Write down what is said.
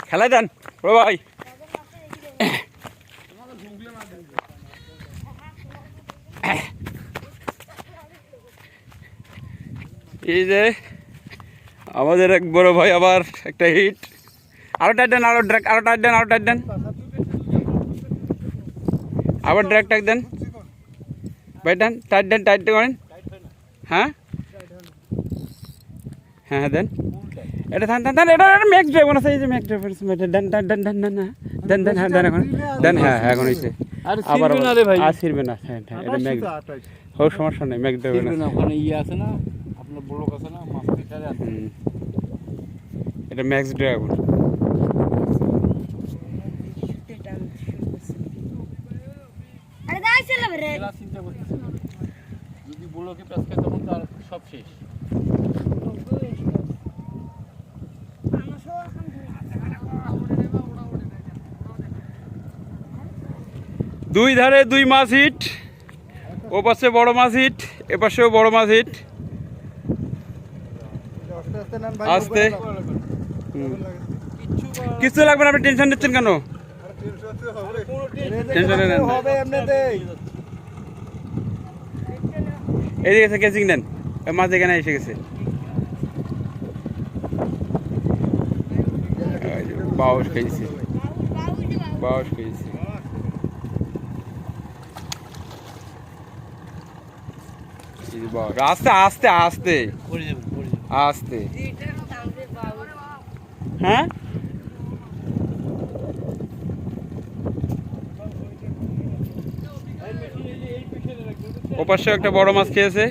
খেলাই দেন ও ভাই। এই যে আমাদের এক বড় ভাই আবার একটা হিট। আরো টাইট দেন, আরো টাইট দেন, আরো টাইট দেন, আবার ড্র্যাগ টাইট দেন ভাই, দেন টাইট দেন, টাইট করেন। হ্যাঁ হ্যাঁ দেন, এটা থান থান, এটা ম্যাক্স ড্রাইভ আছে, এই যে ম্যাক্স ড্রাইভ আছে, দেন দেন দেন দেন দেন দেন দেন, হ্যাঁ দেন এখন দেন, হ্যাঁ হ্যাঁ এখন হইছে। আবার আর ছিড়বে না, হ্যাঁ হ্যাঁ এটা ম্যাক্স হোক, সমস্যা নেই, ম্যাক্স ড্রাইভ না। ওখানে ইয়ে আছে না আপনার ব্লক আছে না, মাস্টার কারে আছে, এটা ম্যাক্স ড্রাইভ। আরে দাই চলে রে, এলা চিন্তা করতেছ না, যদি ব্লকে প্রেস করে তখন তার সব শেষ। দুই ধারে দুই মাছ হিট, ও পাশে বড় মাছ হিট, এ পাশেও বড় মাছ হিট। আস্তে, কিছু লাগবে না, আপনি টেনশন নিচ্ছেন কেন? টেনশন নেন, এদিকে এসে কেচিং নেন, মাছ এখানে এসে গেছে। বাউস খেয়েছি, বাউস খেয়েছি। আস্তে আস্তে আস্তে আস্তে, হ্যাঁ ওপাশে একটা বড় মাছ খেয়েছে।